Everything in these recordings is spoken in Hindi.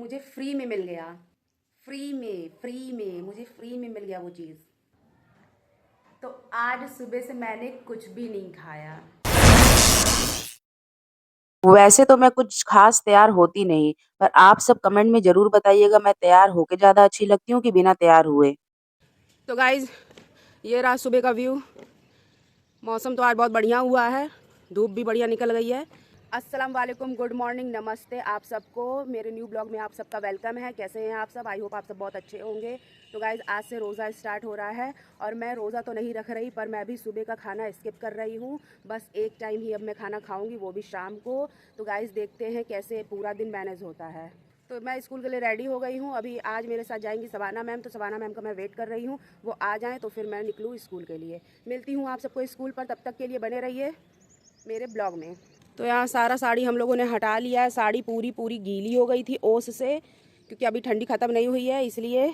मुझे फ्री में मिल गया। फ्री में मुझे फ्री में मिल गया वो चीज़। तो आज सुबह से मैंने कुछ भी नहीं खाया। वैसे तो मैं कुछ ख़ास तैयार होती नहीं, पर आप सब कमेंट में ज़रूर बताइएगा मैं तैयार होके ज़्यादा अच्छी लगती हूँ कि बिना तैयार हुए? तो गाइज़, ये रहा सुबह का व्यू। मौसम तो आज बहुत बढ़िया हुआ है, धूप भी बढ़िया निकल गई है। अस्सलाम वालेकुम, गुड मॉर्निंग, नमस्ते आप सबको। मेरे न्यू ब्लॉग में आप सबका वेलकम है। कैसे हैं आप सब? आई होप आप सब बहुत अच्छे होंगे। तो गाइज़, आज से रोज़ा स्टार्ट हो रहा है और मैं रोज़ा तो नहीं रख रही, पर मैं भी सुबह का खाना स्किप कर रही हूँ। बस एक टाइम ही अब मैं खाना खाऊँगी, वो भी शाम को। तो गाइज़, देखते हैं कैसे पूरा दिन मैनेज होता है। तो मैं स्कूल के लिए रेडी हो गई हूँ। अभी आज मेरे साथ जाएंगी सवाना मैम, तो सवाना मैम का मैं वेट कर रही हूँ। वो आ जाएँ तो फिर मैं निकलूँ स्कूल के लिए। मिलती हूँ आप सबको स्कूल पर, तब तक के लिए बने रहिए मेरे ब्लॉग में। तो यहाँ सारा साड़ी हम लोगों ने हटा लिया है। साड़ी पूरी पूरी गीली हो गई थी ओस से, क्योंकि अभी ठंडी ख़त्म नहीं हुई है, इसलिए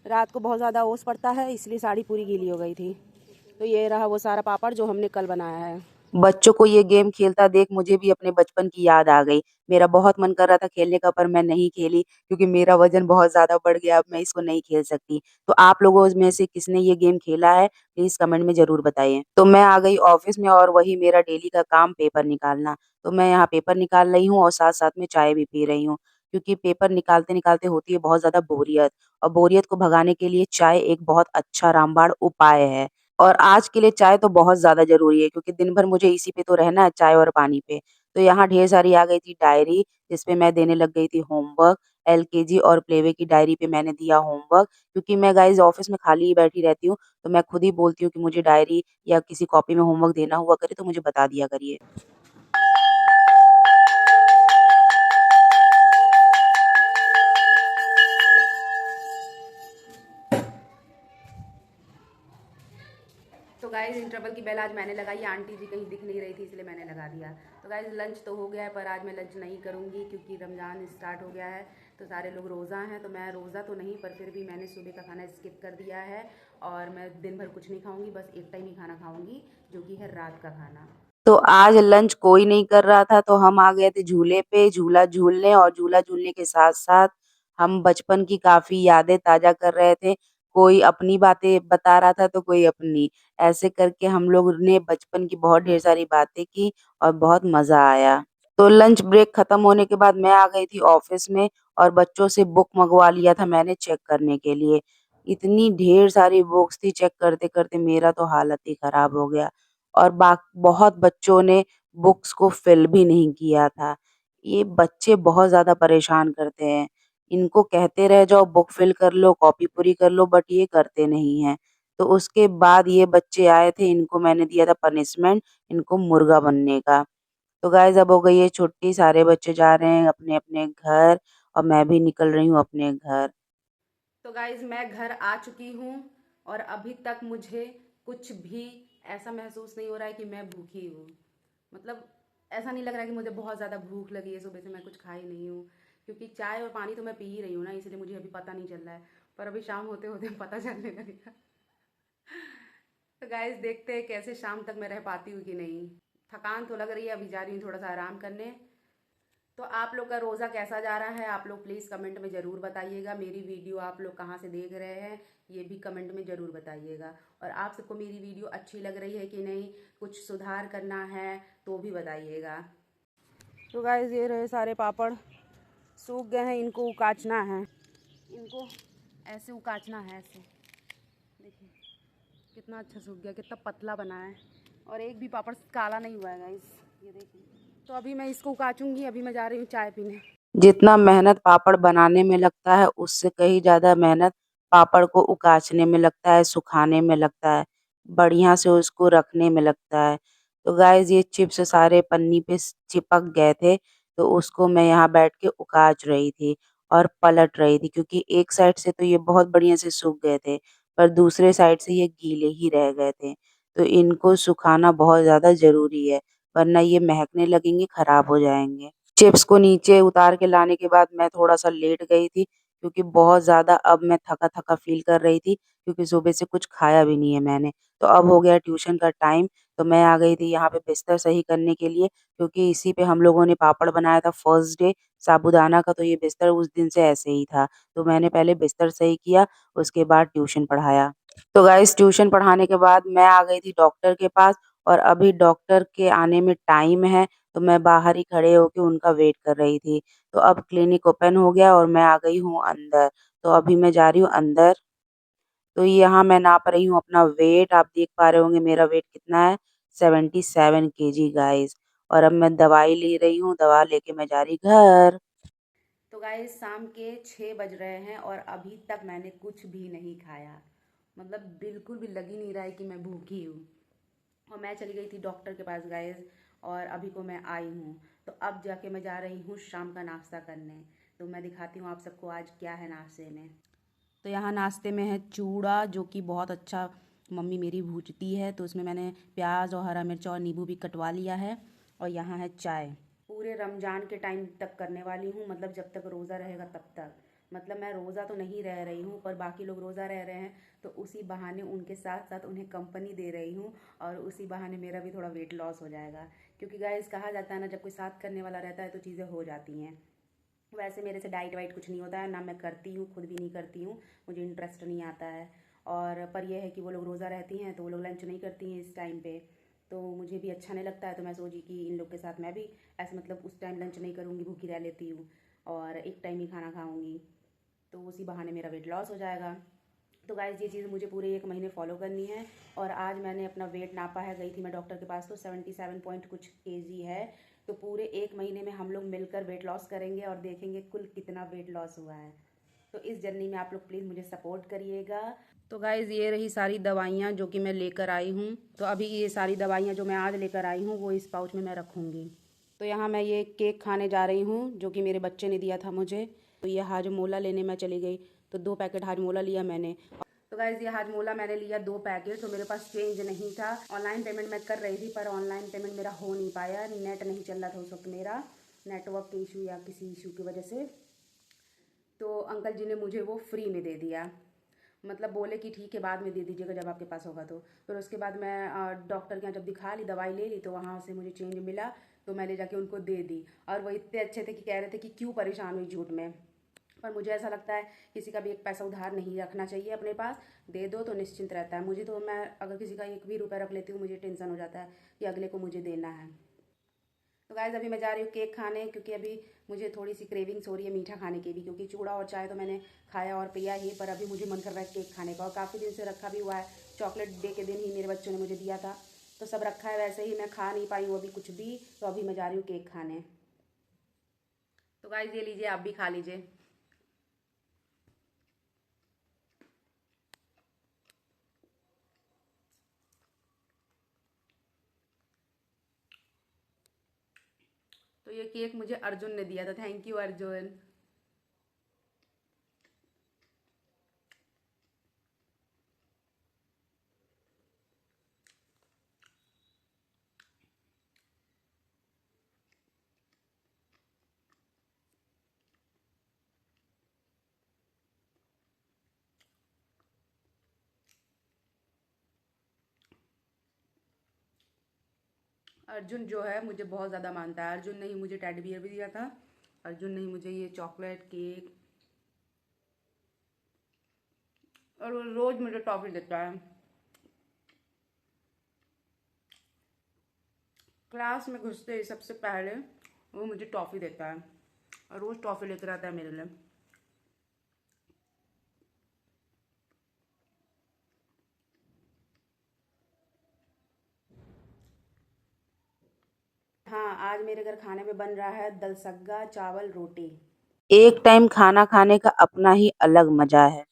रात को बहुत ज़्यादा ओस पड़ता है, इसलिए साड़ी पूरी गीली हो गई थी। तो ये रहा वो सारा पापड़ जो हमने कल बनाया है। बच्चों को ये गेम खेलता देख मुझे भी अपने बचपन की याद आ गई। मेरा बहुत मन कर रहा था खेलने का, पर मैं नहीं खेली क्योंकि मेरा वज़न बहुत ज़्यादा बढ़ गया, अब मैं इसको नहीं खेल सकती। तो आप लोगों में से किसने ये गेम खेला है, प्लीज़ कमेंट में ज़रूर बताइए। तो मैं आ गई ऑफ़िस में और वही मेरा डेली का काम पेपर निकालना। तो मैं यहाँ पेपर निकाल रही हूँ और साथ-साथ में चाय भी पी रही हूँ, क्योंकि पेपर निकालते-निकालते होती है बहुत ज़्यादा बोरियत, और बोरियत को भगाने के लिए चाय एक बहुत अच्छा रामबाण उपाय है। और आज के लिए चाय तो बहुत ज़्यादा ज़रूरी है, क्योंकि दिन भर मुझे इसी पे तो रहना है, चाय और पानी पे। तो यहाँ ढेर सारी आ गई थी डायरी, जिसपे मैं देने लग गई थी होमवर्क। एलकेजी और प्लेवे की डायरी पे मैंने दिया होमवर्क, क्योंकि मैं गाइज़ ऑफ़िस में खाली ही बैठी रहती हूँ, तो मैं खुद ही बोलती हूँ कि मुझे डायरी या किसी कॉपी में होमवर्क देना हुआ करे तो मुझे बता दिया करिए। तो गाइज़, इंटरवल की बेल आज मैंने लगाई। आंटी जी कहीं दिख नहीं रही थी, इसलिए मैंने लगा दिया। तो गाइज़, लंच तो हो गया है, पर आज मैं लंच नहीं करूँगी क्योंकि रमज़ान स्टार्ट हो गया है, तो सारे लोग रोज़ा हैं। तो मैं रोज़ा तो नहीं, पर फिर भी मैंने सुबह का खाना स्किप कर दिया है और मैं दिन भर कुछ नहीं खाऊँगी, बस एक टाइम ही खाना खाऊँगी, जो कि है रात का खाना। तो आज लंच कोई नहीं कर रहा था, तो हम आ गए थे झूले पे झूला झूलने, और झूला झूलने के साथ-साथ हम बचपन की काफ़ी यादें ताज़ा कर रहे थे। कोई अपनी बातें बता रहा था, तो कोई अपनी। ऐसे करके हम लोग ने बचपन की बहुत ढेर सारी बातें की और बहुत मज़ा आया। तो लंच ब्रेक खत्म होने के बाद मैं आ गई थी ऑफ़िस में, और बच्चों से बुक मँगवा लिया था मैंने चेक करने के लिए। इतनी ढेर सारी बुक्स थी, चेक करते-करते मेरा तो हालत ही ख़राब हो गया। और बहुत बच्चों ने बुक्स को फ़िल भी नहीं किया था। ये बच्चे बहुत ज़्यादा परेशान करते हैं। इनको कहते रह जाओ बुक फ़िल कर लो, कॉपी पूरी कर लो, बट ये करते नहीं हैं। तो उसके बाद ये बच्चे आए थे, इनको मैंने दिया था पनिशमेंट, इनको मुर्गा बनने का। तो गाइज़ अब हो गई है छुट्टी, सारे बच्चे जा रहे हैं अपने-अपने घर, और मैं भी निकल रही हूँ अपने घर। तो गाइज़, मैं घर आ चुकी हूँ और अभी तक मुझे कुछ भी ऐसा महसूस नहीं हो रहा है कि मैं भूखी हूँ। मतलब ऐसा नहीं लग रहा है कि मुझे बहुत ज़्यादा भूख लगी है, सुबह से मैं कुछ खाई नहीं हूँ, क्योंकि चाय और पानी तो मैं पी ही रही हूँ ना, इसलिए मुझे अभी पता नहीं चल रहा है। पर अभी शाम होते होते पता चलने लगेगा। तो गाइज़, देखते हैं कैसे शाम तक मैं रह पाती हूँ कि नहीं। थकान तो लग रही है, अभी जा रही हूँ थोड़ा सा आराम करने। तो आप लोग का रोज़ा कैसा जा रहा है, आप लोग प्लीज़ कमेंट में ज़रूर बताइएगा। मेरी वीडियो आप लोग कहाँ से देख रहे हैं, ये भी कमेंट में ज़रूर बताइएगा। और आप सबको मेरी वीडियो अच्छी लग रही है कि नहीं, कुछ सुधार करना है तो भी बताइएगा। तो गाइस, ये रहे सारे पापड़, सूख गए हैं, इनको उकाचना है। इनको ऐसे उकाचना है, ऐसे देखिए कितना अच्छा सूख गया, कितना पतला बना है, और एक भी पापड़ काला नहीं हुआ है गाइस, ये देखिए। तो अभी मैं इसको उकाचूंगी, अभी मैं जा रही हूँ चाय पीने। जितना मेहनत पापड़ बनाने में लगता है, उससे कहीं ज़्यादा मेहनत पापड़ को उकाचने में लगता है, सुखाने में लगता है, बढ़िया से उसको रखने में लगता है। तो गाइज़ ये चिप्स सारे पन्नी पे चिपक गए थे, तो उसको मैं यहाँ बैठ के उकाच रही थी और पलट रही थी, क्योंकि एक साइड से तो ये बहुत बढ़िया से सूख गए थे, पर दूसरे साइड से ये गीले ही रह गए थे। तो इनको सुखाना बहुत ज़्यादा ज़रूरी है, वरना ये महकने लगेंगे, खराब हो जाएँगे। चिप्स को नीचे उतार के लाने के बाद मैं थोड़ा-सा लेट गई थी, क्योंकि बहुत ज़्यादा अब मैं थका-थका फ़ील कर रही थी, क्योंकि सुबह से कुछ खाया भी नहीं है मैंने। तो अब हो गया ट्यूशन का टाइम, तो मैं आ गई थी यहाँ पे बिस्तर सही करने के लिए, क्योंकि इसी पे हम लोगों ने पापड़ बनाया था फर्स्ट डे साबूदाना का, तो ये बिस्तर उस दिन से ऐसे ही था। तो मैंने पहले बिस्तर सही किया, उसके बाद ट्यूशन पढ़ाया। तो गाइस ट्यूशन पढ़ाने के बाद मैं आ गई थी डॉक्टर के पास, और अभी डॉक्टर के आने में टाइम है, तो मैं बाहर ही खड़े होके उनका वेट कर रही थी। तो अब क्लिनिक ओपन हो गया और मैं आ गई हूँ अंदर। तो अभी मैं जा रही हूँ अंदर। तो यहाँ मैं नाप रही हूँ अपना वेट, आप देख पा रहे होंगे मेरा वेट कितना है, 77 केजी गाइस। और अब मैं दवाई ले रही हूँ, दवा लेके मैं जा रही घर। तो गाइस शाम के 6 बज रहे हैं और अभी तक मैंने कुछ भी नहीं खाया। मतलब बिल्कुल भी लग ही नहीं रहा है कि मैं भूखी हूँ। और मैं चली गई थी डॉक्टर के पास गाइस, और अभी को मैं आई हूँ। तो अब जाके मैं जा रही हूँ शाम का नाश्ता करने। तो मैं दिखाती हूँ आप सबको आज क्या है नाश्ते में। तो यहाँ नाश्ते में है चूड़ा, जो कि बहुत अच्छा मम्मी मेरी भूनती है। तो उसमें मैंने प्याज और हरा मिर्च और नींबू भी कटवा लिया है। और यहाँ है चाय। पूरे रमज़ान के टाइम तक करने वाली हूँ, मतलब जब तक रोज़ा रहेगा तब तक। मतलब मैं रोज़ा तो नहीं रह रही हूँ, पर बाकी लोग रोज़ा रह रहे हैं, तो उसी बहाने उनके साथ साथ उन्हें कंपनी दे रही हूँ। और उसी बहाने मेरा भी थोड़ा वेट लॉस हो जाएगा, क्योंकि गाइस कहा जाता है ना, जब कोई साथ करने वाला रहता है तो चीज़ें हो जाती हैं। वैसे मेरे से डाइट वाइट कुछ नहीं होता है, ना मैं करती हूँ, खुद भी नहीं करती हूँ, मुझे इंटरेस्ट नहीं आता है। और पर यह है कि वो लोग रोज़ा रहती हैं तो वो लोग लंच नहीं करती हैं इस टाइम पे। तो मुझे भी अच्छा नहीं लगता है, तो मैं सोची कि इन लोग के साथ मैं भी ऐसे मतलब उस टाइम लंच नहीं करूँगी, भूखी रह लेती हूँ और एक टाइम ही खाना खाऊँगी। तो उसी बहाने मेरा वेट लॉस हो जाएगा। तो गाइज़ ये चीज़ मुझे पूरे 1 महीने फॉलो करनी है। और आज मैंने अपना वेट नापा है, गई थी मैं डॉक्टर के पास, तो 77 पॉइंट कुछ केजी है। तो पूरे 1 महीने में हम लोग मिलकर वेट लॉस करेंगे और देखेंगे कुल कितना वेट लॉस हुआ है। तो इस जर्नी में आप लोग प्लीज़ मुझे सपोर्ट करिएगा। तो गाइज़ ये रही सारी दवाइयाँ जो कि मैं लेकर आई हूँ। तो अभी ये सारी दवाइयाँ जो मैं आज लेकर आई हूँ वो इस पाउच में मैं रखूँगी। तो यहाँ मैं ये केक खाने जा रही हूँ, जो कि मेरे बच्चे ने दिया था मुझे। तो ये हाजमोला लेने मैं चली गई, तो 2 पैकेट हाजमोला लिया मैंने। तो गाइज़ ये हाजमोला मैंने लिया 2 पैकेट। तो मेरे पास चेंज नहीं था, ऑनलाइन पेमेंट मैं कर रही थी, पर ऑनलाइन पेमेंट मेरा हो नहीं पाया, नेट नहीं चल रहा था उस वक्त मेरा, नेटवर्क के इशू या किसी इशू की वजह से। तो अंकल जी ने मुझे वो फ्री में दे दिया, मतलब बोले कि ठीक है बाद में दे दीजिएगा जब आपके पास होगा। तो फिर उसके बाद मैं डॉक्टर के यहाँ जब दिखा ली, दवाई ले ली, तो वहाँ से मुझे चेंज मिला। तो मैं ले जाके उनको दे दी। और वो इतने अच्छे थे कि कह रहे थे कि क्यों परेशान हुई झूठ में। पर मुझे ऐसा लगता है किसी का भी एक पैसा उधार नहीं रखना चाहिए अपने पास, दे दो तो निश्चिंत रहता है। मुझे तो मैं अगर किसी का एक भी रुपया रख लेती हूँ, मुझे टेंशन हो जाता है कि अगले को मुझे देना है। तो गाइज़ अभी मैं जा रही हूँ केक खाने, क्योंकि अभी मुझे थोड़ी सी क्रेविंग्स हो रही है मीठा खाने की भी, क्योंकि चूड़ा और चाय तो मैंने खाया और पिया ही, पर अभी मुझे मन कर रहा है केक खाने का। और काफ़ी दिन से रखा भी हुआ है, चॉकलेट डे के दिन ही मेरे बच्चों ने मुझे दिया था, तो सब रखा है वैसे ही, मैं खा नहीं पाई वो अभी कुछ भी। तो अभी मैं जा रही हूँ केक खाने। तो गाइज़ ये लीजिए, आप भी खा लीजिए। तो ये केक मुझे अर्जुन ने दिया था, थैंक यू अर्जुन। अर्जुन जो है मुझे बहुत ज़्यादा मानता है, अर्जुन ने ही मुझे टेडी बियर भी दिया था, अर्जुन ने ही मुझे ये चॉकलेट केक, और वो रोज़ मुझे टॉफ़ी देता है। क्लास में घुसते ही सबसे पहले वो मुझे टॉफ़ी देता है, और रोज़ टॉफ़ी लेकर आता है मेरे लिए। हाँ, आज मेरे घर खाने में बन रहा है दलसग्गा चावल रोटी। एक टाइम खाना खाने का अपना ही अलग मज़ा है।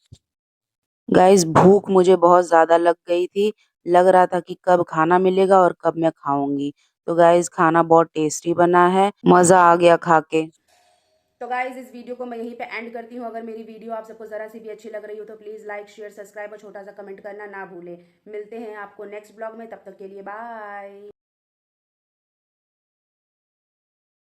गाइस भूख मुझे बहुत ज़्यादा लग गई थी, लग रहा था कि कब खाना मिलेगा और कब मैं खाऊँगी। तो गाइस खाना बहुत टेस्टी बना है, मज़ा आ गया खा के। तो गाइज़ इस वीडियो को मैं यहीं पे एंड करती हूँ। अगर मेरी वीडियो आप सबको ज़रा सी भी अच्छी लग रही हो तो प्लीज़ लाइक शेयर सब्सक्राइब और छोटा सा कमेंट करना ना भूलें। मिलते हैं आपको नेक्स्ट ब्लॉग में, तब तक के लिए बाय।